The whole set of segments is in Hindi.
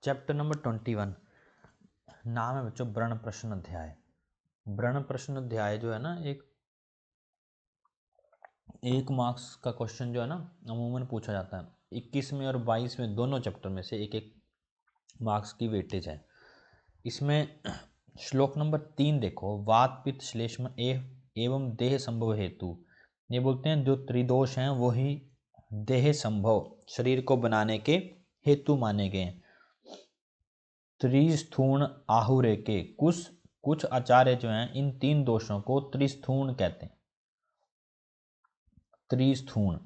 चैप्टर नंबर 21 नाम है बच्चों व्रण प्रश्न अध्याय। व्रण प्रश्न अध्याय जो है ना एक मार्क्स का क्वेश्चन जो है ना अमूमन पूछा जाता है। 21 में और 22 में दोनों चैप्टर में से एक एक मार्क्स की वेटेज है। इसमें श्लोक नंबर 3 देखो, वात पित्त श्लेष्म एवं देह संभव हेतु। ये बोलते हैं जो त्रिदोष हैं वो ही देह संभव शरीर को बनाने के हेतु माने गए हैं। त्रिस्थूण आहुरे के कुछ आचार्य जो हैं इन तीन दोषों को त्रिस्थूण कहते हैं। त्रिस्थूण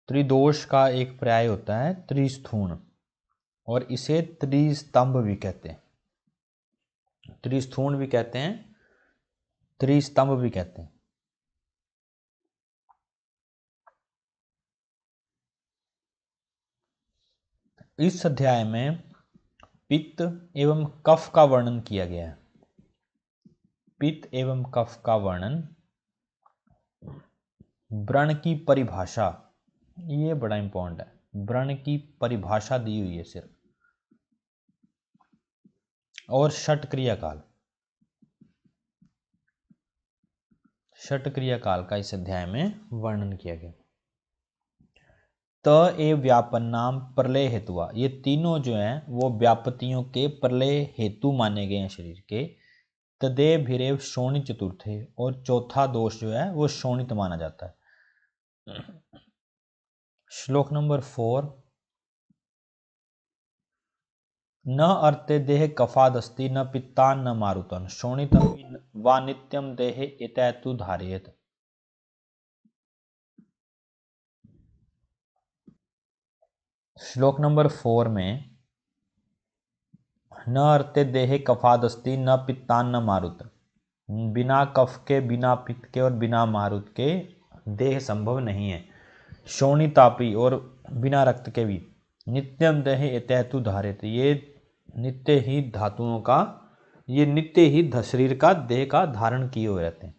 त्रिदोष का एक पर्याय होता है त्रिस्थूण, और इसे त्रिस्तंभ भी कहते हैं। त्रिस्थूण भी कहते हैं, त्रिस्तंभ भी कहते हैं। इस अध्याय में पित्त एवं कफ का वर्णन किया गया है। पित्त एवं कफ का वर्णन, व्रण की परिभाषा, ये बड़ा इंपॉर्टेंट है। व्रण की परिभाषा दी हुई है सिर्फ, और षट क्रियाकाल का इस अध्याय में वर्णन किया गया। त ए व्यापन नाम प्रलय हेतुआ, ये तीनों जो हैं वो व्यापतियों के प्रलय हेतु माने गए हैं शरीर के। तदे भिरेव शोणित चतुर्थे, और चौथा दोष जो है वो शोणित माना जाता है। श्लोक नंबर 4, न अर्ते देह कफादस्ति न पित्तान न मारुतन शोणितम वा नित्यम देहे इतैतु धारयेत। श्लोक नंबर 4 में न अर्ते देहे कफादस्ति न पित्तान न मारुत, बिना कफ के, बिना पित्त के और बिना मारुत के देह संभव नहीं है। शोणितापी, और बिना रक्त के भी। नित्यम देह इतैतु धारयेत, ये नित्य ही धातुओं का, ये नित्य ही शरीर का देह का धारण किए हुए रहते हैं।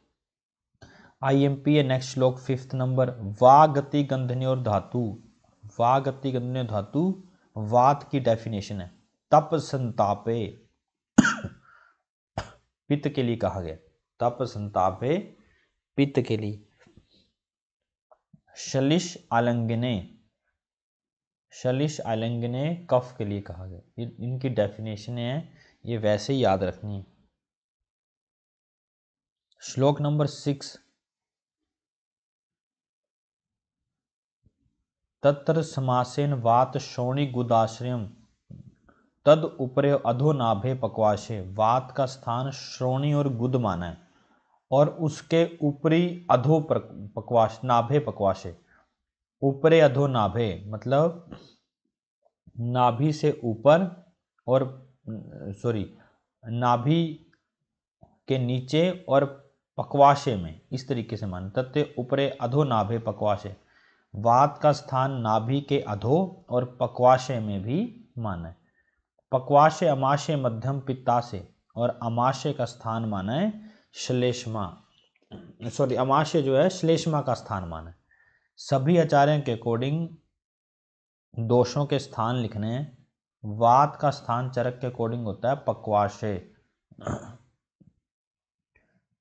IMP है नेक्स्ट श्लोक 5th नंबर, वा गति गंधनी और धातु। वा गति गंधनी और धातु वात की डेफिनेशन है। तप संतापे पित्त के लिए कहा गया, तप संतापे पित्त के लिए। शलिश आलिंगने कफ के लिए कहा गया। इनकी डेफिनेशन है, ये वैसे ही याद रखनी है। श्लोक नंबर 6, तत्र समासेन वात शोणि गुदाश्रयम तद उपरे अधो नाभे पक्वाशे। वात का स्थान श्रोणी और गुद माना है, और उसके ऊपरी अधो पक्वाश, नाभे पक्वाशे। ऊपरे अधो नाभे मतलब नाभि से ऊपर, और नाभि के नीचे और पक्वाशे में, इस तरीके से माना। तत्ते ऊपरे अधो नाभे पक्वाशे, वात का स्थान नाभि के अधो और पक्वाशय में भी माना है। पक्वाशय अमाशय मध्यम पित्ताशय, और अमाशय का स्थान माना है श्लेष्मा, अमाशय जो है श्लेष्मा का स्थान माना है। सभी आचार्यों के अकॉर्डिंग दोषों के स्थान लिखने हैं। वात का स्थान चरक के अकॉर्डिंग होता है पक्वाशय,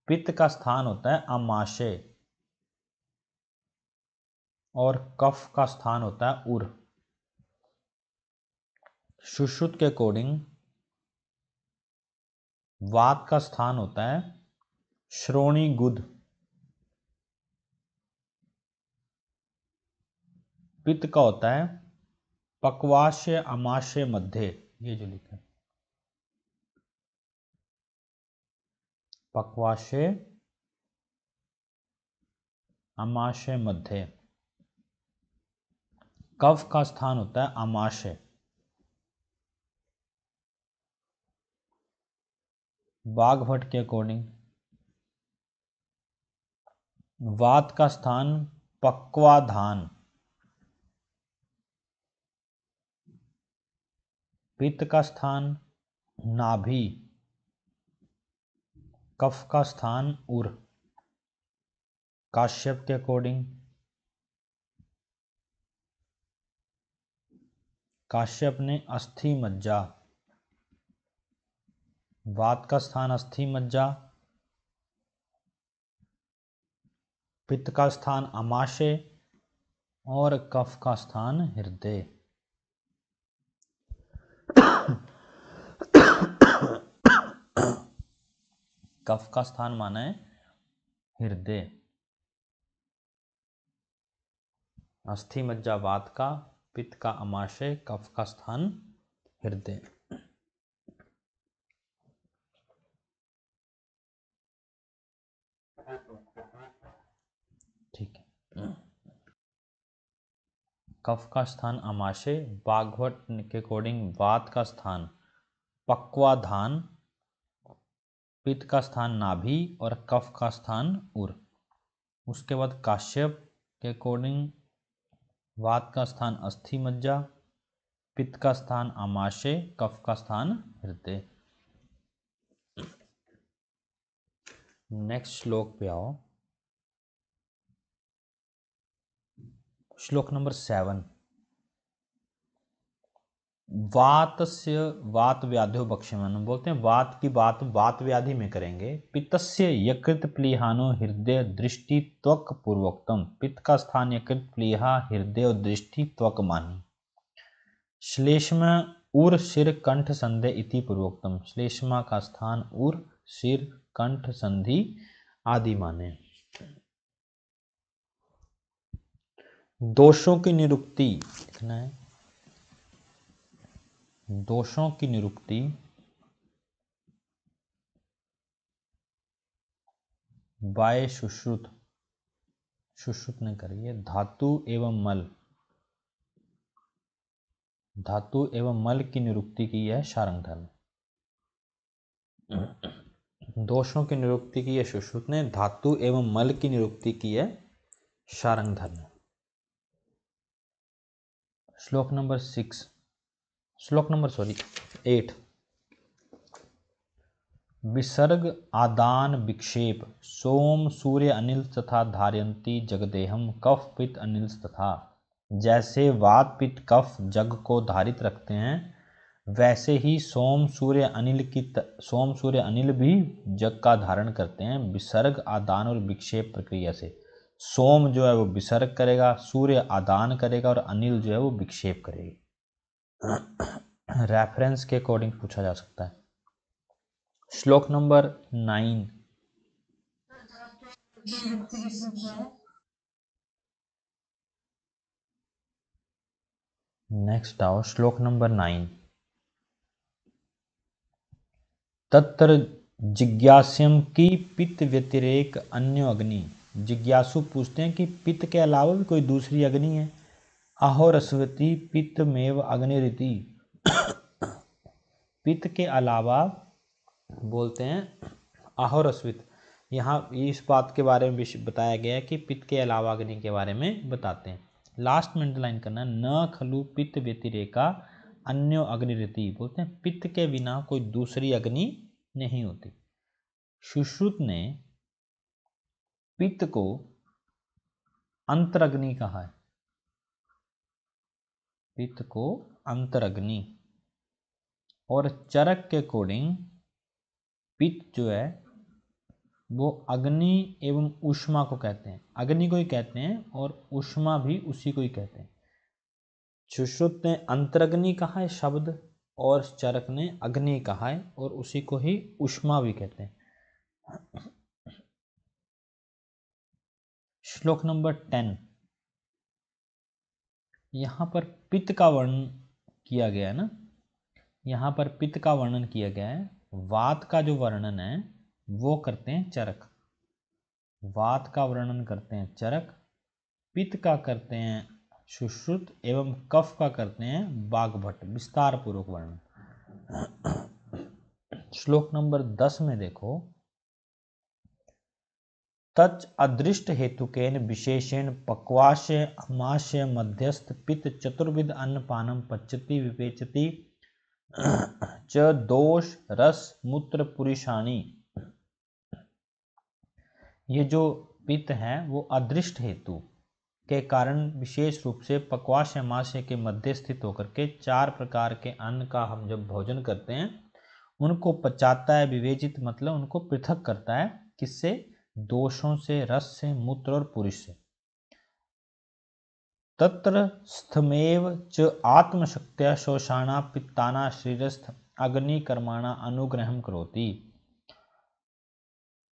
पित्त का स्थान होता है अमाशय, और कफ का स्थान होता है उर। सुश्रुत के अकॉर्डिंग वात का स्थान होता है श्रोणी गुद, पित्त का होता है पक्वाशय अमाशय मध्य, ये जो लिखा है पक्वाशय अमाशय मध्य। कफ का स्थान होता है अमाशय। बाघभट्ट के अकॉर्डिंग वात का स्थान पक्वाधान, पित्त का स्थान नाभि, कफ का स्थान उर। काश्यप के अकॉर्डिंग काश्यप ने अस्थि मज्जा, वात का स्थान अस्थि मज्जा, पित्त का स्थान आमाशय और कफ का स्थान हृदय। कफ का स्थान माना है हृदय, अस्थि मज्जा वात का, पित्त का आमाशय, कफ का स्थान हृदय। ठीक है। कफ का स्थान आमाशय, बागवट के अकॉर्डिंग वात का स्थान पक्वाधान, पित्त का स्थान नाभि और कफ का स्थान उर। उसके बाद काश्यप के अकॉर्डिंग वात का स्थान अस्थि मज्जा, पित्त का स्थान आमाशय, कफ का स्थान हृदय। नेक्स्ट श्लोक पे आओ। श्लोक नंबर 7। वातस्य वात व्याधियो भक्ष्यमानं, बोलते हैं वात की बात वात व्याधि में करेंगे। पित्तस्य यकृत प्लीहानो हृदय दृष्टि त्वक पूर्वोक्तम, पित्त का स्थान यकृत प्लीहा हृदय और दृष्टि त्वक मानी। श्लेष्मा उर सिर कंठ संधि इति पूर्वोक्तम, श्लेष्मा का स्थान उर सिर कंठ संधि आदि माने। दोषों की निरुक्ति लिखना है। दोषों की निरुक्ति बाय सुश्रुत, सुश्रुत ने करी है। धातु एवं मल, धातु एवं मल की निरुक्ति की है शार्ंग धर्म। दोषों की निरुक्ति की है सुश्रुत ने, धातु एवं मल की निरुक्ति की है शार्ंग धर्म। श्लोक नंबर 8। विसर्ग आदान विक्षेप सोम सूर्य अनिल तथा धारयंती जगदेहम कफ पित्त अनिल तथा, जैसे वात पित्त कफ जग को धारित रखते हैं, वैसे ही सोम सूर्य अनिल भी जग का धारण करते हैं विसर्ग आदान और विक्षेप प्रक्रिया से। सोम जो है वो विसर्ग करेगा, सूर्य आदान करेगा और अनिल जो है वो विक्षेप करेगी। रेफरेंस के अकॉर्डिंग पूछा जा सकता है। श्लोक नंबर 9। नेक्स्ट आओ श्लोक नंबर 9। तत्र जिज्ञास्यम की पित्त व्यतिरेक अन्य अग्नि, जिज्ञासु पूछते हैं कि पित्त के अलावा भी कोई दूसरी अग्नि है। अहोरस्वती पित्त मेव अग्निरिति, पित्त के अलावा बोलते हैं अहोरस्वित। यहाँ इस बात के बारे में बताया गया है कि पित्त के अलावा अग्नि के बारे में बताते हैं। लास्ट में अंडरलाइन करना, न खलु पित्त व्यतिरेका अन्यो अग्निरिति, बोलते हैं पित्त के बिना कोई दूसरी अग्नि नहीं होती। सुश्रुत ने पित्त को अंतरग्नि कहा है, पित्त को अंतरग्नि। और चरक के अकॉर्डिंग पित्त जो है वो अग्नि एवं ऊष्मा को कहते हैं, अग्नि को ही कहते हैं और ऊष्मा भी उसी को ही कहते हैं। सुश्रुत ने अंतरग्नि कहा है शब्द और चरक ने अग्नि कहा है और उसी को ही ऊष्मा भी कहते हैं। श्लोक नंबर 10। यहां पर पित्त का वर्णन किया गया है ना, यहां पर पित्त का वर्णन किया गया है। वात का जो वर्णन है वो करते हैं चरक, वात का वर्णन करते हैं चरक, पित्त का करते हैं सुश्रुत एवं कफ का करते हैं बागभट्ट, विस्तार पूर्वक वर्णन। श्लोक नंबर 10 में देखो, तच अदृष्ट हेतुकेन विशेषेण पक्वाशय अमाशय मध्यस्थ पित्त चतुर्विध अन्नपानम पच्यति विपेचति च दोष रस मूत्र पुरुषाणी। ये जो पित्त है वो अदृष्ट हेतु, के कारण विशेष रूप से पक्वाश आमाशय के मध्य स्थित होकर के 4 प्रकार के अन्न का हम जब भोजन करते हैं उनको पचाता है, विवेचित मतलब उनको पृथक करता है। किससे? दोषों से, रस से, मूत्र और पुरुष से। तत्र स्थमेव च आत्मशक्त्या शोषाणा पित्ताना शरीरस्थ अग्निकर्माणा अनुग्रहं करोति।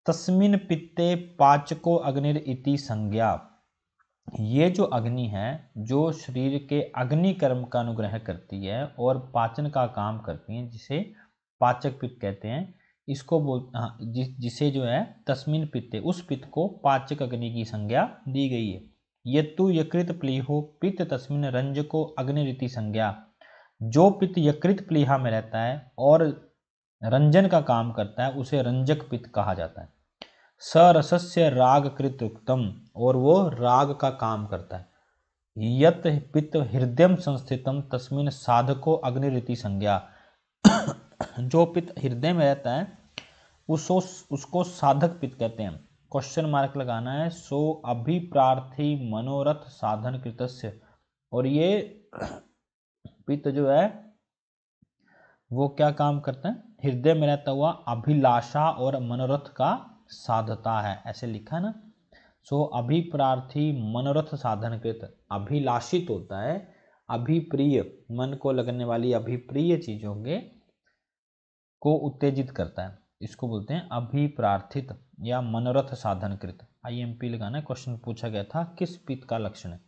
तस्मिन् पित्ते पाचको अग्निर इति संज्ञा। ये जो अग्नि है जो शरीर के अग्नि कर्म का अनुग्रह करती है और पाचन का काम करती है, जिसे पाचक पित्त कहते हैं, इसको जिसे जो है तस्मिन् पित्ते, उस पित्त को पाचक अग्नि की संज्ञा दी गई है। यतु यकृत प्लीहो पित्त तस्मिन् रंजको अग्निरिति संज्ञा। जो पित्त यकृत प्लीहा में रहता है और रंजन का काम करता है उसे रंजक पित्त कहा जाता है। सरसस्य राग कृत उत्तम, और वो राग का काम करता है। यत पित्त हृदय संस्थितम तस्मिन् साधको अग्निरिति संज्ञा। जो पित्त हृदय में रहता है उसको साधक पित्त कहते हैं। क्वेश्चन मार्क लगाना है। सो अभिप्रार्थी मनोरथ साधन कृतस्य, और ये पित्त जो है वो क्या काम करता है? हृदय में रहता हुआ अभिलाषा और मनोरथ का साधता है, ऐसे लिखा है ना। सो अभिप्रार्थी मनोरथ साधन कृत, अभिलाषित होता है, अभिप्रिय, मन को लगने वाली अभिप्रिय चीजों के को उत्तेजित करता है, इसको बोलते हैं अभिप्रार्थित या मनोरथ साधन कृत। IMP लगाना है। क्वेश्चन पूछा गया था किस पित्त का लक्षण है?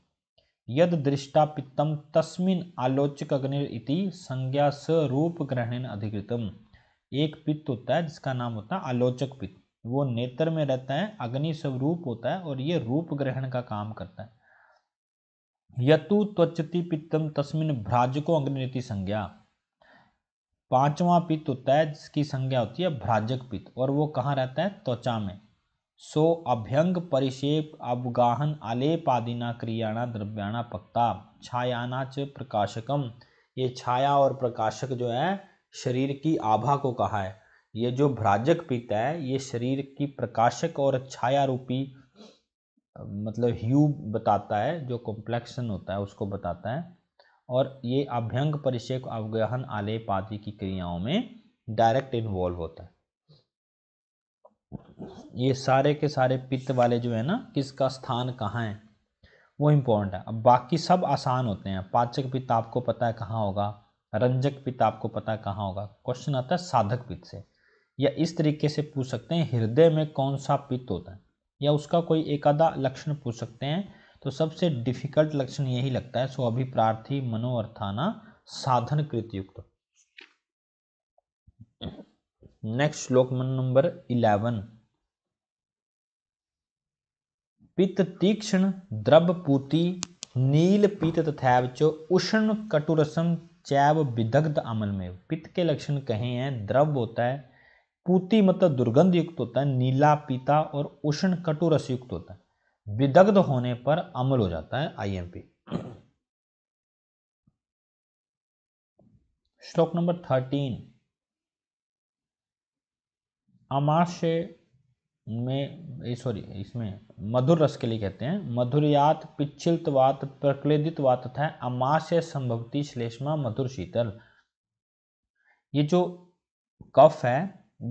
यद दृष्टा पित्तम तस्मिन् आलोचक अग्निर इति संज्ञा स रूप ग्रहणेन अधिकृतम। एक पित्त होता है जिसका नाम होता है आलोचक पित्त, वो नेत्र में रहता है, अग्नि स्वरूप होता है और ये रूप ग्रहण का काम करता है। यतु त्वचति पित्तम तस्मिन् भ्राजको अग्निरिति संज्ञा। 5वां पित्त होता है जिसकी संज्ञा होती है भ्राजक पित्त, और वो कहाँ रहता है? त्वचा में। सो अभ्यंग परिक्षेप अवगाहन आलेपादिना क्रियाणा द्रव्याणा पक्ता छायाना च प्रकाशकम। ये छाया और प्रकाशक जो है शरीर की आभा को कहा है। ये जो भ्राजक पित्त है ये शरीर की प्रकाशक और छाया रूपी मतलब ह्यू बताता है, जो कॉम्प्लेक्शन होता है उसको बताता है। और ये अभ्यंग परिक्षेप अवगाहन आलेप आदि की क्रियाओं में डायरेक्ट इन्वॉल्व होता है। ये सारे के सारे पित्त वाले जो है ना, किसका स्थान कहाँ है वो इम्पोर्टेंट है। अब बाकी सब आसान होते हैं। पाचक पित्त आपको पता है कहाँ होगा, रंजक पित्त आपको पता है कहाँ होगा। क्वेश्चन आता है साधक पित्त से, या इस तरीके से पूछ सकते हैं हृदय में कौन सा पित्त होता है, या उसका कोई एक आधा लक्षण पूछ सकते हैं। तो सबसे डिफिकल्ट लक्षण यही लगता है। सो अभिप्रार्थी मनोअर्थाना साधन कृत युक्त। नेक्स्ट श्लोक नंबर 11। पित्त तीक्ष्ण द्रवपूति नील पीत तथैव च उष्ण कटुरसम चैव विदग्ध अमल में। पित्त के लक्षण कहे हैं, द्रव होता है, पूति मतलब दुर्गंध युक्त होता है, नीला पीता और उष्ण कटुरस युक्त होता है, विदग्ध होने पर अम्ल हो जाता है। IMP। श्लोक नंबर 13। आमाशय में इसमें मधुर रस के लिए कहते हैं मधुरयात पिच्छिलतवात प्रक्लेदितवात तथा आमाशय संभवती श्लेष्मा मधुर शीतल। ये जो कफ है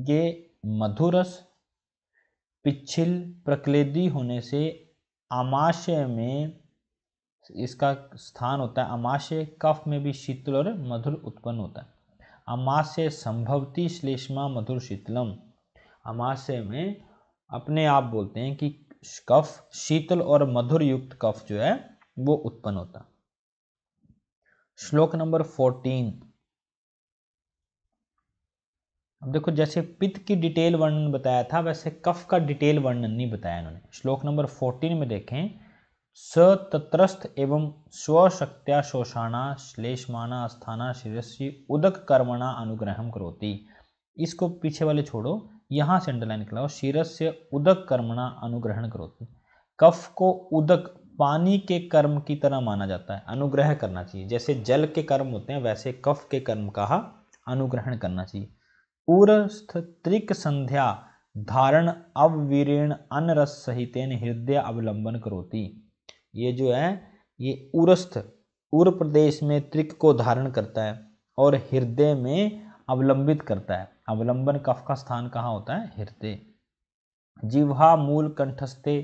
ये मधुरस पिच्छिल प्रक्लेदी होने से आमाशय में इसका स्थान होता है। आमाशय कफ में भी शीतल और मधुर उत्पन्न होता है। आमाशय संभवती श्लेष्मा मधुर शीतलम। आमाशय में अपने आप बोलते हैं कि कफ शीतल और मधुर युक्त कफ जो है वो उत्पन्न होता। श्लोक नंबर 14। अब देखो जैसे पित्त की डिटेल वर्णन बताया था वैसे कफ का डिटेल वर्णन नहीं बताया इन्होंने। श्लोक नंबर 14 में देखें, सतत्रस्थ एवं स्वशक्त्या शोषाणा श्लेष्माना स्थाना शिरस्य उदक कर्मणा अनुग्रहम करोति। इसको पीछे वाले छोड़ो, यहाँ से अंडरलाइन कराओ, शिरस्य उदक कर्मणा अनुग्रहण करोति। कफ को उदक पानी के कर्म की तरह माना जाता है, अनुग्रह करना चाहिए। जैसे जल के कर्म होते हैं वैसे कफ के कर्म का अनुग्रहण करना चाहिए। उरस्थ त्रिक संध्या धारण अववीरेण अनरस सहितेन हृदय अवलंबन करोति। ये जो है ये उरस्थ उर प्रदेश में त्रिक को धारण करता है और हृदय में अवलंबित करता है। अवलंबन कफ का स्थान कहाँ होता है? हृदय। जिह्वा मूल कंठस्थे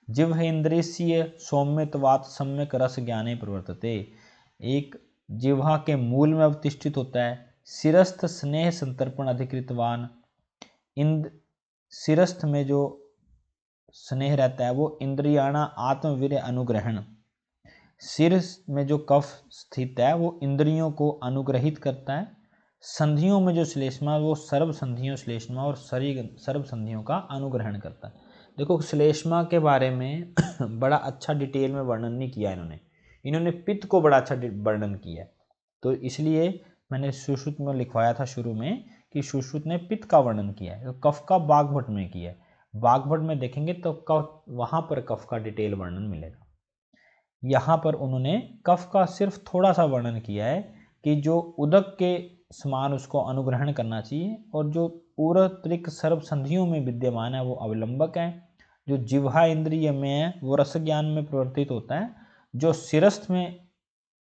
जिह्वेन्द्रियस्य सौम्यत्वात् सम्यक रस ज्ञाने प्रवर्तते। एक जिह्वा के मूल में अवतिष्ठित होता है। शिरस्थ स्नेह संतर्पण अधिकृतवान, इंद शिरस्थ में जो स्नेह रहता है वो इंद्रियाणा आत्मवीर्य अनुग्रहण। सिर में जो कफ स्थित है वो इंद्रियों को अनुग्रहित करता है। संधियों में जो श्लेष्मा वो सर्व संधियों श्लेष्मा और सर्व संधियों का अनुग्रहण करता है। देखो श्लेष्मा के बारे में बड़ा अच्छा डिटेल में वर्णन नहीं किया इन्होंने पित्त को बड़ा अच्छा वर्णन किया है। तो इसलिए मैंने सुश्रुत में लिखवाया था शुरू में कि सुश्रुत ने पित्त का वर्णन किया है, तो कफ का बागभट में किया है। बागभट में देखेंगे तो कफ वहां पर कफ का डिटेल वर्णन मिलेगा। यहाँ पर उन्होंने कफ का सिर्फ थोड़ा सा वर्णन किया है कि जो उदक के समान उसको अनुग्रहण करना चाहिए और जो पूरा त्रिक सर्व संधियों में विद्यमान है वो अवलंबक है। जो जिह्वा इंद्रिय में है वो रस ज्ञान में प्रवर्तित होता है। जो शिरस्थ में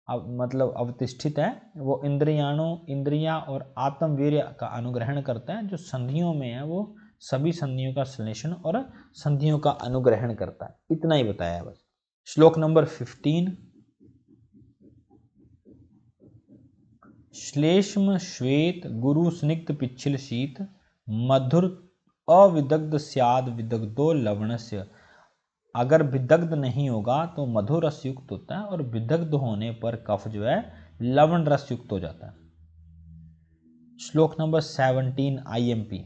मतलब अवतिष्ठित है वो इंद्रियां और आत्मवीर्य का अनुग्रहण करता है। जो संधियों में है वो सभी संधियों का श्लेषण और संधियों का अनुग्रहण करता है। इतना ही बताया बस। श्लोक नंबर 15। श्लेष्म श्वेत गुरु स्निग्ध पिच्छिल शीत मधुर अविदग्ध स्याद विदग्धो लवणस्य। अगर विदग्ध नहीं होगा तो मधुर रस युक्त होता है और विदग्ध होने पर कफ जो है लवण रस युक्त हो जाता है। श्लोक नंबर 17 IMP।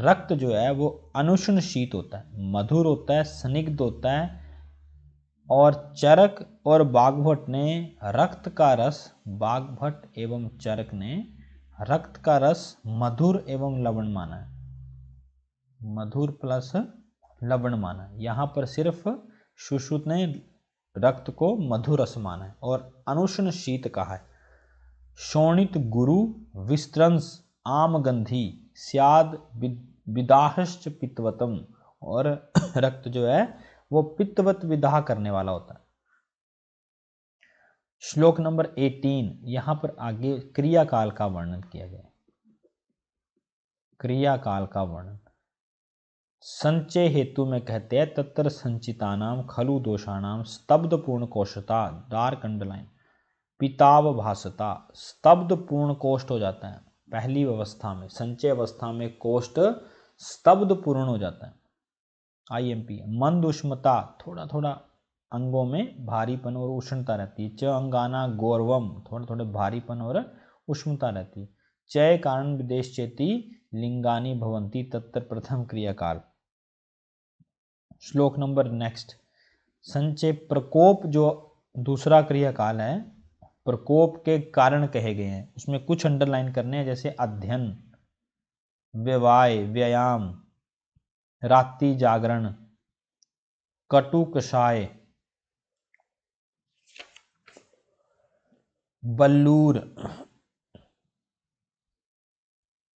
रक्त जो है वो अनुष्ण शीत होता है, मधुर होता है, स्निग्ध होता है और चरक और बागभट ने रक्त का रस, बागभट एवं चरक ने रक्त का रस मधुर एवं लवण माना है। मधुर प्लस लवण माना है। यहाँ पर सिर्फ सुश्रुत ने रक्त को मधुर रस माना है और अनुष्ण शीत कहा है। शोणित गुरु विस्त्रंस आमगंधी स्याद विदाहश्च पित्तवतम। और रक्त जो है वो पित्तवत विदाह करने वाला होता है। श्लोक नंबर 18। यहां पर आगे क्रियाकाल का वर्णन किया गया। क्रियाकाल का वर्णन संचय हेतु में कहते हैं तत्र संचितानाम खलु दोषाणाम स्तब्ध पूर्ण कोष्ठता, डार्क अंडरलाइन, पिताव भासता। स्तब्ध पूर्ण कोष्ठ हो जाता है पहली अवस्था में, संचय अवस्था में कोष्ठ स्तब्ध पूर्ण हो जाता है। IMP मंद उष्णता, थोड़ा थोड़ा अंगों में भारीपन और उष्णता रहती है। च अंगाना गौरवम, थोड़े थोड़े भारीपन और उष्णता रहती है। चय कारण विदेश चेती लिंगानी भवंती तत्र प्रथम क्रियाकाल। श्लोक नंबर नेक्स्ट। संचय प्रकोप जो दूसरा क्रियाकाल है, प्रकोप के कारण कहे गए हैं, उसमें कुछ अंडरलाइन करने हैं जैसे अध्ययन, व्यवाय व्यायाम, रात्रि जागरण, कटु कषाय, बल्लूर,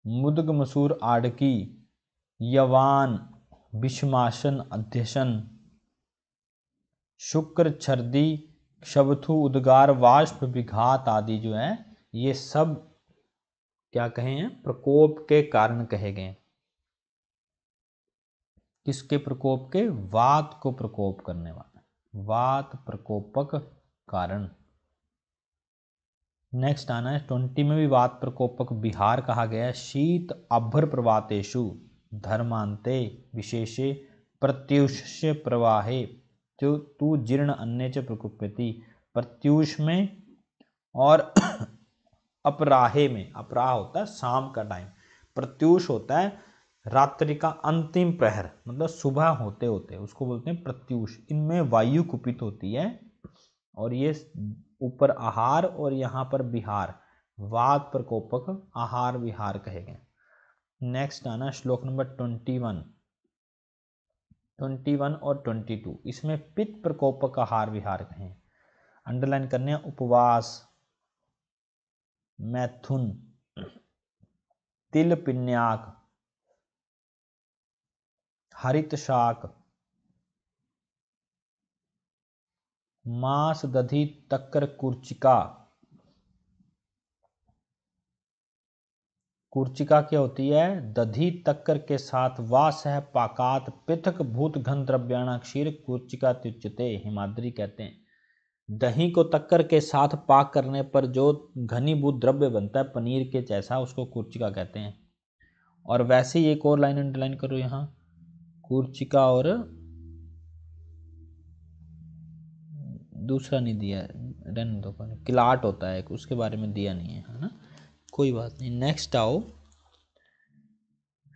मुदग मसूर आड़की, यवान, विषमासन अध्यसन, शुक्र छर्दी, क्षबथु उद्गार वाष्प विघात आदि जो है ये सब क्या कहे हैं? प्रकोप के कारण कहे गए। किसके प्रकोप के? वात को प्रकोप करने वाला, वात प्रकोपक कारण। नेक्स्ट आना है 20 में भी वात प्रकोपक विहार कहा गया है। शीत अभ्र प्रवातेषु धर्मांते विशेषे प्रत्युष्य प्रवाहे जो तू जीर्ण अन्य च प्रकुप्यति। प्रत्युष में और अपराहे में, अपराह होता है शाम का टाइम, प्रत्युष होता है रात्रि का अंतिम प्रहर, मतलब सुबह होते होते, उसको बोलते हैं प्रत्युष। इनमें वायु कुपित होती है और ये ऊपर आहार और यहाँ पर विहार, वात प्रकोपक आहार विहार कहे गए। नेक्स्ट आना श्लोक नंबर 21 और 22, इसमें पित्त प्रकोपक आहार विहार कहे। अंडरलाइन करने हैं उपवास, मैथुन, तिल पिन्याक, हरित शाक, मांस दधि तक्कर कुर्चिका। कुर्चिका क्या होती है? दधि तक्कर के साथ वा सह पाकात पृथक भूत घन द्रव्याणा क्षीर कुर्चिका त्युच्यते, हिमाद्री कहते हैं। दही को तक्कर के साथ पाक करने पर जो घनीभूत द्रव्य बनता है पनीर के जैसा, उसको कुर्चिका कहते हैं। और वैसे ही एक और लाइन अंडरलाइन करो यहाँ, कुर्चिका और दूसरा नहीं दिया है, रहने दो, किलाट होता है उसके बारे में दिया नहीं है ना, कोई बात नहीं। नेक्स्ट आओ,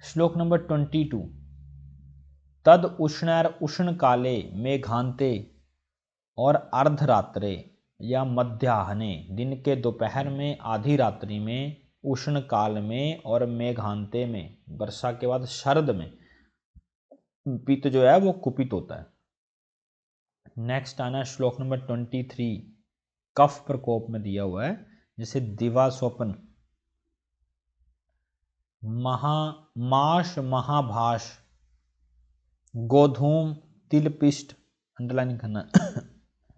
श्लोक नंबर 22। तद उष्णैर उष्ण काले मेघांते और अर्धरात्रे या मध्याह्ने, दिन के दोपहर में, आधी रात्रि में, उष्ण काल में और मेघांते में, वर्षा के बाद शरद में पित्त जो है वो कुपित होता है। नेक्स्ट आना श्लोक नंबर 23, कफ प्रकोप में दिया हुआ है, जैसे दिवा स्वप्न, माश महाभाष, गोधूम तिलपिष्ट, अंडरलाइन करना,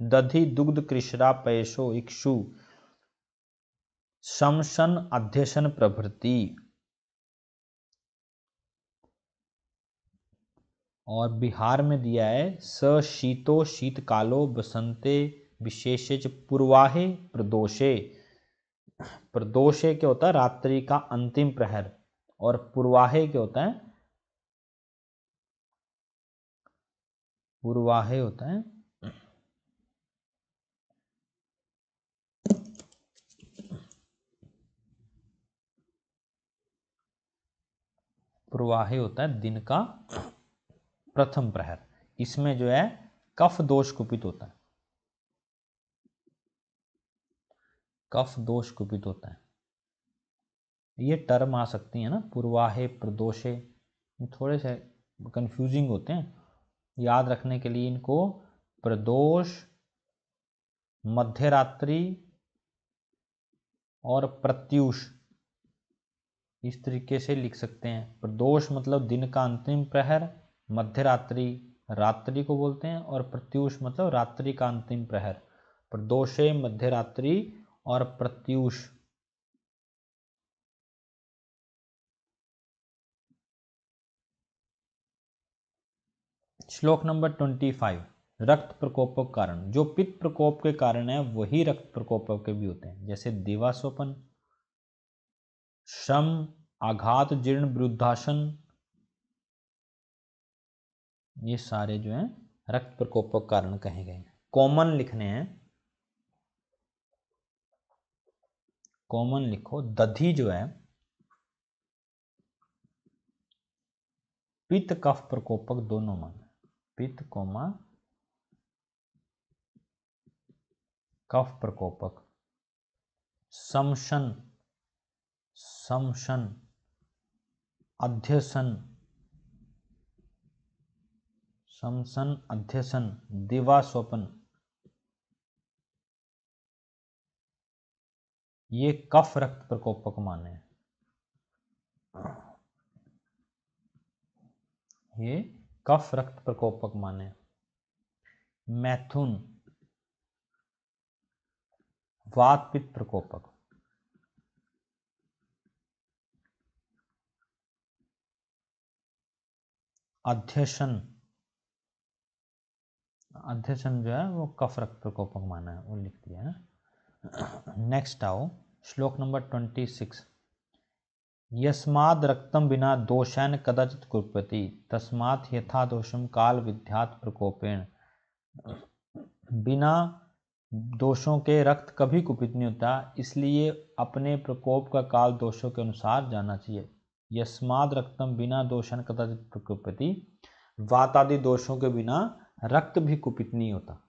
दधि दुग्ध कृष्णा पयशो इक्षु शमशन अध्यशन प्रभृति। और बिहार में दिया है स शीतो शीतकालो बसंते विशेषज पूर्वाहे प्रदोषे। प्रदोषे क्या होता है? रात्रि का अंतिम प्रहर। और पूर्वाहे क्या होता है? पूर्वाहे होता है पूर्वाहे होता है दिन का प्रथम प्रहर। इसमें जो है कफ दोष कुपित होता है, कफ दोष कुपित होता है। ये टर्म आ सकती है ना, पूर्वाहे प्रदोषे, थोड़े से कंफ्यूजिंग होते हैं, याद रखने के लिए इनको प्रदोष, मध्यरात्रि और प्रत्यूष इस तरीके से लिख सकते हैं। प्रदोष मतलब दिन का अंतिम प्रहर, मध्यरात्रि रात्रि को बोलते हैं, और प्रत्यूष मतलब रात्रि का अंतिम प्रहर। प्रदोषे, मध्यरात्रि और प्रत्यूष। श्लोक नंबर 25, रक्त प्रकोपक कारण। जो पित्त प्रकोप के कारण है वही रक्त प्रकोपक के भी होते हैं, जैसे दिवास्वपन, श्रम, आघात, जीर्ण, विरुद्धासन, ये सारे जो हैं रक्त प्रकोपक कारण कहे गए हैं। कॉमन लिखने हैं, कॉमन लिखो। दधि जो है पित्त कफ प्रकोपक दोनों माने, पित्त कोमा कफ प्रकोपक। समशन, समशन, अध्यसन, समसन अध्यसन, दिवा स्वपन, ये कफ रक्त प्रकोपक माने, ये कफ रक्त प्रकोपक माने। मैथुन वात पित्त प्रकोपक। अध्यसन, अध्यसन जो है वो कफ रक्त प्रकोपक माना है, वो लिख दिया है। नेक्स्ट आओ, श्लोक नंबर 26। यस्माद् रक्तम बिना दोषैन कदाचित कुर्वति तस्मात् यथा दोषम काल विद्यात् प्रकोपेण। बिना दोषों के रक्त कभी कुपित नहीं होता, इसलिए अपने प्रकोप का काल दोषों के अनुसार जाना चाहिए। यस्माद् रक्तम बिना दोषैन कदाचित प्रकोपति, वात आदि दोषों के बिना रक्त भी कुपित नहीं होता।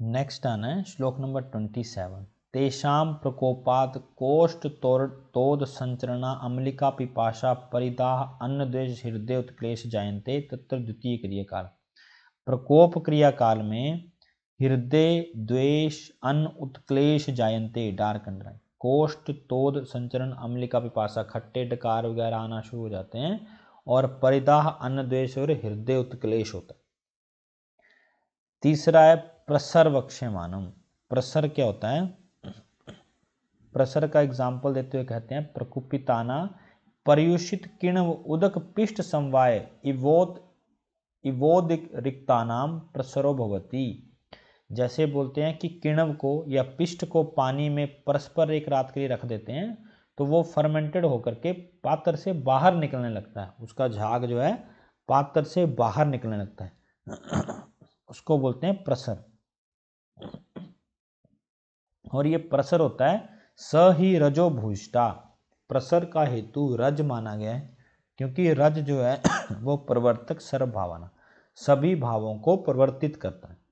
नेक्स्ट आना है श्लोक नंबर 27। तेषाम प्रकोपात कोष्ठ तोद संचरणा अम्लिका पिपाशा परिदाह अन्न द्वेष हृदय उत्क्लेश जायन्ते तत्र द्वितीय क्रियाकाल। प्रकोप क्रिया काल में हृदय द्वेष अन्न उत्क्लेश जायन्ते, डार्क अंडरलाइन, कोष्ठ तोद संचरण अम्लिका पिपाशा, खट्टे डकार वगैरह आना शुरू हो जाते हैं, और परिदाह अन्न द्वेष और हृदय उत्क्लेश होता है। तीसरा है प्रसर वक्ष्यमानम। प्रसर क्या होता है? प्रसर का एग्जाम्पल देते हुए कहते हैं प्रकुपिताना पर्युषित किण्व उदक पिष्ट समवाय इवोदिक रिक्तानाम प्रसरो भवति। जैसे बोलते हैं कि किण्व को या पिष्ट को पानी में परस्पर एक रात के लिए रख देते हैं तो वो फर्मेंटेड होकर के पात्र से बाहर निकलने लगता है, उसका झाग जो है पात्र से बाहर निकलने लगता है उसको बोलते हैं प्रसर। और ये प्रसर होता है स ही रजो भूष्टा। प्रसर का हेतु रज माना गया है क्योंकि रज जो है वो प्रवर्तक सर्व भावना, सभी भावों को प्रवर्तित करता है।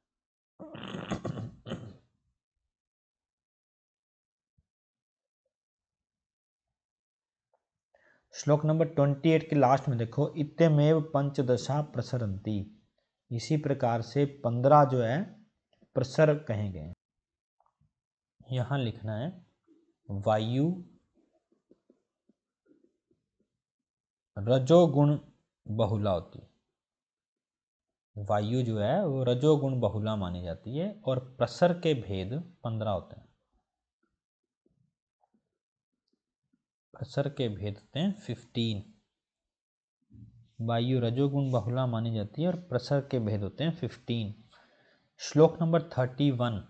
श्लोक नंबर 28 के लास्ट में देखो, इत्यमेव पंचदशा प्रसरंती। इसी प्रकार से 15 जो है प्रसर कहे गए। यहां लिखना है वायु रजोगुण बहुला होती है। वायु जो है वो रजोगुण बहुला मानी जाती है और प्रसर के भेद 15 होते हैं। प्रसर के भेद होते हैं 15। वायु रजोगुण बहुला मानी जाती है और प्रसर के भेद होते हैं 15। श्लोक नंबर 31।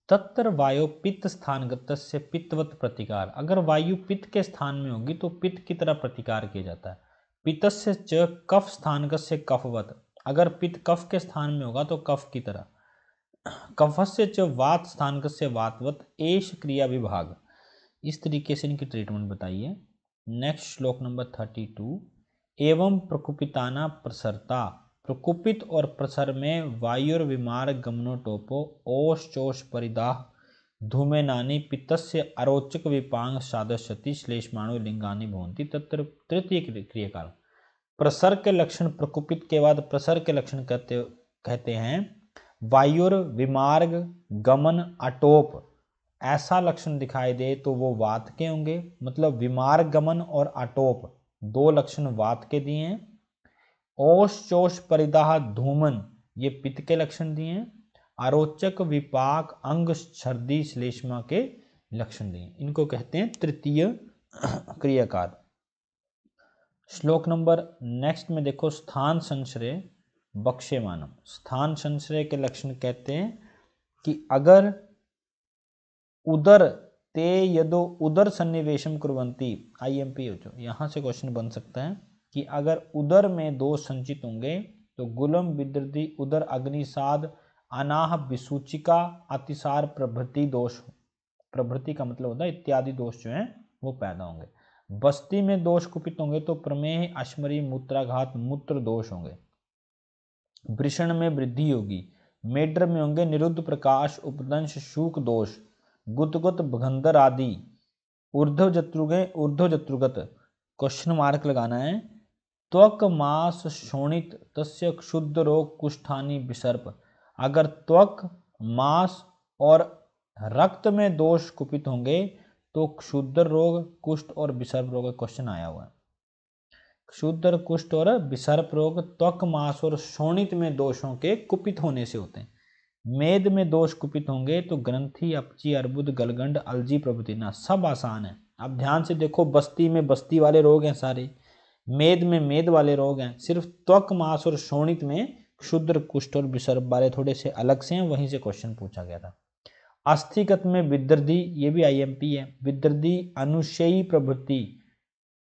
तत्र वायु पित्त स्थानगतस्य पित्तवत प्रतिकार। अगर वायु पित्त के स्थान में होगी तो पित्त की तरह प्रतिकार किया जाता है। पित्तस्य च कफ स्थानगतस्य कफवत। अगर पित्त कफ के स्थान में होगा तो कफ की तरह। कफस्य च वात स्थानगतस्य वातवत एष क्रिया विभाग। इस तरीके से इनकी ट्रीटमेंट बताइए। नेक्स्ट श्लोक नंबर 32। एवं प्रकुपिताना प्रसरता। प्रकुपित और प्रसर में वायुर विमार गमनोटोपो ओष चोष परिदाह धूमेनानि पित्तस्य अरोचक विपांग सादश्यति श्लेष्माणु लिंगानि भवन्ति। तत्र तृतीय क्रियाकाल। प्रसर के लक्षण प्रकुपित के बाद प्रसर के लक्षण कहते हैं वायुर विमार्ग गमन अटोप। ऐसा लक्षण दिखाई दे तो वो वात के होंगे, मतलब विमार्ग गमन और अटोप दो लक्षण वात के दिए हैं। ओष चोष परिदाह धूमन ये पित्त के लक्षण दिए हैं। अरोचक विपाक अंग सर्दी श्लेष्मा के लक्षण दिए, इनको कहते हैं तृतीय क्रियाकार। श्लोक नंबर नेक्स्ट में देखो, स्थान संश्रय बक्ष्यमानम। स्थान संश्रय के लक्षण कहते हैं कि अगर उदर ते यदो उदर सन्निवेशम कुर्वन्ति, IMP हो जो यहाँ से क्वेश्चन बन सकता है कि अगर उदर में दोष संचित होंगे तो गुलम विदृति उदर अग्निसाद अनाह विसूचिका अतिसार प्रभृति दोष। प्रभृति का मतलब होता है इत्यादि दोष जो हैं वो पैदा होंगे। बस्ती में दोष कुपित होंगे तो प्रमेह अश्मरी मूत्राघात मूत्र दोष होंगे। वृषण में वृद्धि होगी। मेड्र में होंगे निरुद्ध प्रकाश उपदंश शूक दोष गुतगुत भगंदर आदि। ऊर्ध्व जत्रुगत क्वेश्चन मार्क लगाना है। त्वक मास शोणित तस्य क्षुद्र रोग कुष्ठानी विसर्प। अगर त्वक मास और रक्त में दोष कुपित होंगे तो क्षुद्र रोग कुष्ठ और विसर्प रोग का क्वेश्चन आया हुआ है। क्षुद्र कुष्ठ और विसर्प रोग त्वक मास और शोणित में दोषों के कुपित होने से होते हैं। मेद में दोष कुपित होंगे तो ग्रंथि अपची अर्बुद गलगंड अलजी प्रभृति ना सब आसान है। अब ध्यान से देखो, बस्ती में बस्ती वाले रोग हैं सारे, मेद में मेद वाले रोग हैं, सिर्फ त्वक मास और शोणित में क्षुद्र कुष्ठ और विसर्प वाले थोड़े से अलग से हैं, वहीं से क्वेश्चन पूछा गया था। अस्थिगत में विदर्धी, ये भी IMP है, विदर्धी अनुशयी प्रभृति।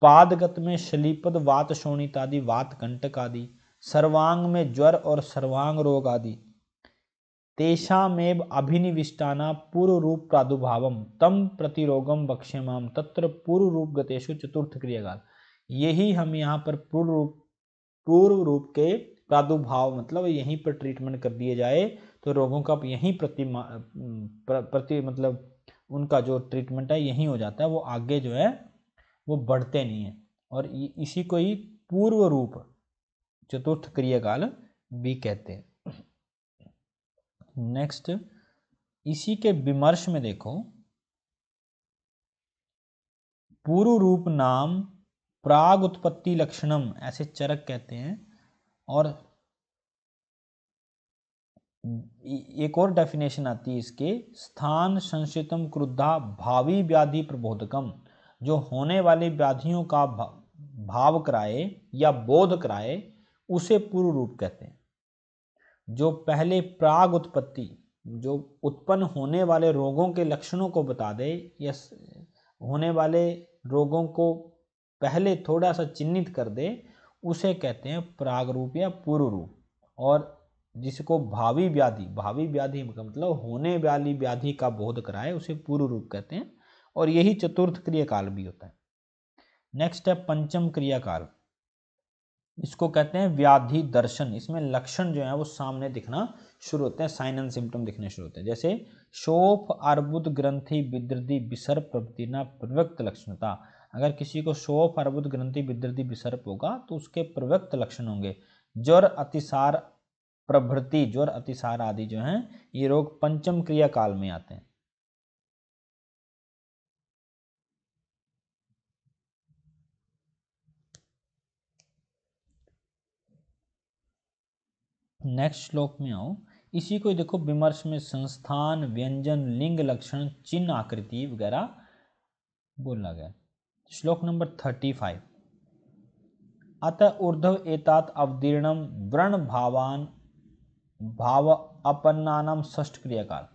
पादगत में शलीपद वात शोणित आदि वात कंटक आदि। सर्वांग में ज्वर और सर्वांग रोग आदि। तेषामेव अभिनिविष्टाना पूर्व रूप प्रादुर्भावम तम प्रतिरोगम बक्ष्यमाम तत्र पूर्व रूप गतेषु चतुर्थ क्रियाकाल। यही हम यहाँ पर पूर्व रूप के प्रादुर्भाव मतलब यहीं पर ट्रीटमेंट कर दिए जाए तो रोगों का यहीं प्रति मतलब उनका जो ट्रीटमेंट है यहीं हो जाता है, वो आगे जो है वो बढ़ते नहीं है। और इसी को ही पूर्व रूप चतुर्थ क्रियाकाल भी कहते हैं। नेक्स्ट इसी के विमर्श में देखो, पूर्व रूप नाम प्राग उत्पत्ति लक्षणम ऐसे चरक कहते हैं। और एक और डेफिनेशन आती है इसके, स्थान संशितम क्रुद्धा भावी व्याधि प्रबोधकम, जो होने वाली व्याधियों का भाव कराए या बोध कराए उसे पूर्व रूप कहते हैं। जो पहले प्राग उत्पत्ति, जो उत्पन्न होने वाले रोगों के लक्षणों को बता दे या होने वाले रोगों को पहले थोड़ा सा चिन्हित कर दे, उसे कहते हैं प्राग रूप या पूर्व रूप। और जिसको भावी व्याधि का मतलब होने वाली व्याधि का बोध कराए उसे पूर्व रूप कहते हैं। और यही चतुर्थ क्रियाकाल भी होता है। नेक्स्ट है पंचम क्रियाकाल, इसको कहते हैं व्याधि दर्शन। इसमें लक्षण जो है वो सामने दिखना शुरू होते हैं, साइन एंड सिम्टम दिखने शुरू होते हैं। जैसे शोफ अर्बुद ग्रंथि विदृति विसर्प प्रवृत्ति प्रवृत्त लक्षणता। अगर किसी को शोफ अर्बुद ग्रंथि विदृति विसर्प होगा तो उसके प्रवृत्त लक्षण होंगे। ज्वर अतिसार प्रभृति, ज्वर अतिसार आदि जो हैं ये रोग पंचम क्रिया काल में आते हैं। नेक्स्ट श्लोक में आओ, इसी को देखो विमर्श में संस्थान व्यंजन लिंग लक्षण चिन्ह आकृति वगैरह बोला गया। श्लोक नंबर 35, अतः ऊर्ध्व एतात अवदीर्णम व्रण भावान भाव अपन्नानम षष्ठ क्रियाकाल।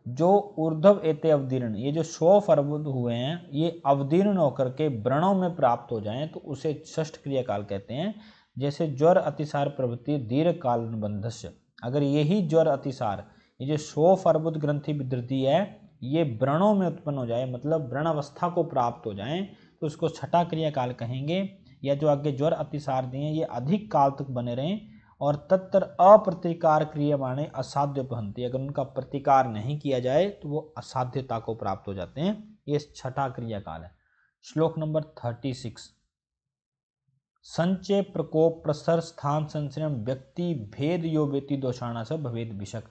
जो ऊर्ध्व एते अवदीर्ण, ये जो शोफ अर्बुद हुए हैं ये अवदीर्ण होकर के व्रणों में प्राप्त हो जाएं तो उसे षष्ठ क्रियाकाल कहते हैं। जैसे ज्वर अतिसार प्रवृत्ति दीर्घ काल अनुबंधस्य, अगर यही ज्वर अतिसार, ये जो शोफ अर्बुद ग्रंथि विधृति है ये व्रणों में उत्पन्न हो जाए, मतलब व्रण अवस्था को प्राप्त हो जाए तो उसको छठा क्रियाकाल कहेंगे। या जो आगे ज्वर अतिसार दिए ये अधिक काल तक बने रहें और तत्तर अप्रतिकार क्रियमाणे असाध्य उपहंति, अगर उनका प्रतिकार नहीं किया जाए तो वो असाध्यता को प्राप्त हो जाते हैं। ये छठा क्रियाकाल है। श्लोक नंबर 36, संचय प्रकोप प्रसर स्थान संश्रम व्यक्ति भेद यो वेति दोषाणा से भवेद विषक।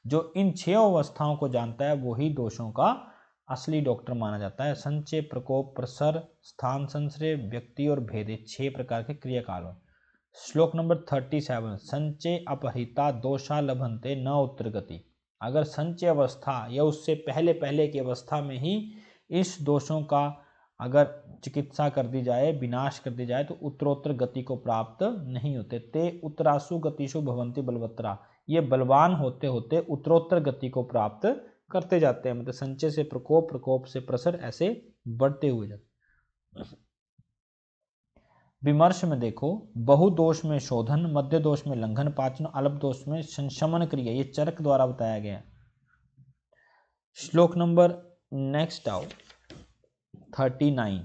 जो इन 6 अवस्थाओं को जानता है वही दोषों का असली डॉक्टर माना जाता है। संचय प्रकोप प्रसर स्थान संश्रय व्यक्ति और भेद, 6 प्रकार के क्रियाकाल हो। श्लोक नंबर 37, संचय अपहृता दोषा लभंते न उत्तरगति। अगर संचय अवस्था या उससे पहले पहले की अवस्था में ही इस दोषों का अगर चिकित्सा कर दी जाए, विनाश कर दी जाए तो उत्तरोत्तर गति को प्राप्त नहीं होते। ते उत्तरासु गतिषु भवंती बलवत्रा, ये बलवान होते होते उत्तरोत्तर गति को प्राप्त करते जाते हैं। मतलब संचय से प्रकोप, प्रकोप से प्रसर, ऐसे बढ़ते हुए जाते। विमर्श में देखो, बहुदोष में शोधन, मध्य दोष में लंघन पाचन, अल्प दोष में संशमन क्रिया, ये चरक द्वारा बताया गया। श्लोक नंबर नेक्स्ट आओ 39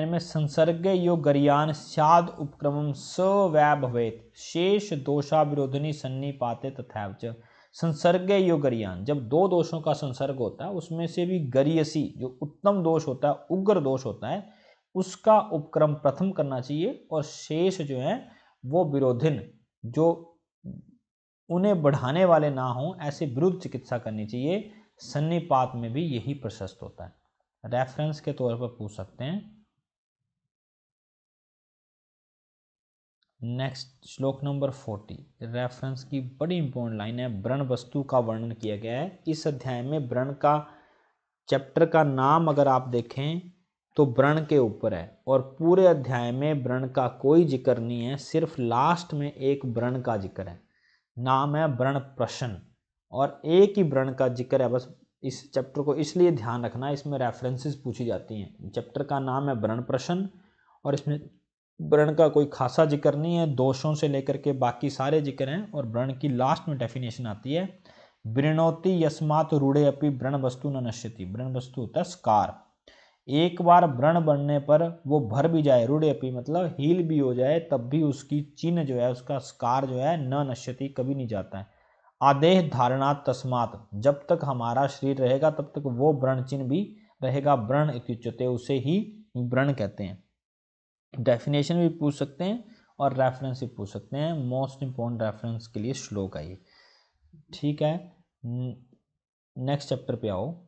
में संसर्ग यो गरियान स्याद उपक्रमम सवै भवेत शेष दोषा विरोधनी सन्निपाते तथैव च। संसर्ग यो गरियान, जब 2 दोषों का संसर्ग होता है उसमें से भी गरियसी जो उत्तम दोष होता है, उग्र दोष होता है, उसका उपक्रम प्रथम करना चाहिए और शेष जो है वो विरोधिन, जो उन्हें बढ़ाने वाले ना हो, ऐसे विरुद्ध चिकित्सा करनी चाहिए। सन्निपात में भी यही प्रशस्त होता है। रेफरेंस के तौर पर पूछ सकते हैं। नेक्स्ट श्लोक नंबर 40, रेफरेंस की बड़ी इंपॉर्टेंट लाइन है। व्रण वस्तु का वर्णन किया गया है इस अध्याय में। व्रण का चैप्टर का नाम अगर आप देखें तो व्रण के ऊपर है और पूरे अध्याय में व्रण का कोई जिक्र नहीं है, सिर्फ लास्ट में एक व्रण का जिक्र है, नाम है व्रण प्रश्न, और एक ही व्रण का जिक्र है। बस इस चैप्टर को इसलिए ध्यान रखना, इसमें रेफरेंसेस पूछी जाती हैं। चैप्टर का नाम है व्रण प्रश्न और इसमें व्रण का कोई खासा जिक्र नहीं है, दोषों से लेकर के बाकी सारे जिक्र हैं। और व्रण की लास्ट में डेफिनेशन आती है, वृणोति यस्मात् रूढ़े अपि व्रण वस्तु न नश्यति। व्रण वस्तु होता है स्कार, एक बार व्रण बनने पर वो भर भी जाए, रूढ़े अपि मतलब हील भी हो जाए, तब भी उसकी चिन्ह जो है, उसका स्कार जो है न नश्यति, कभी नहीं जाता है। आदेह धारणात् तस्मात्, जब तक हमारा शरीर रहेगा तब तक वो व्रण चिन्ह भी रहेगा। व्रण इत्युच्यते, उसे ही व्रण कहते हैं। डेफिनेशन भी पूछ सकते हैं और रेफरेंस भी पूछ सकते हैं। मोस्ट इंपॉर्टेंट रेफरेंस के लिए श्लोक है ये, ठीक है। नेक्स्ट चैप्टर पे आओ।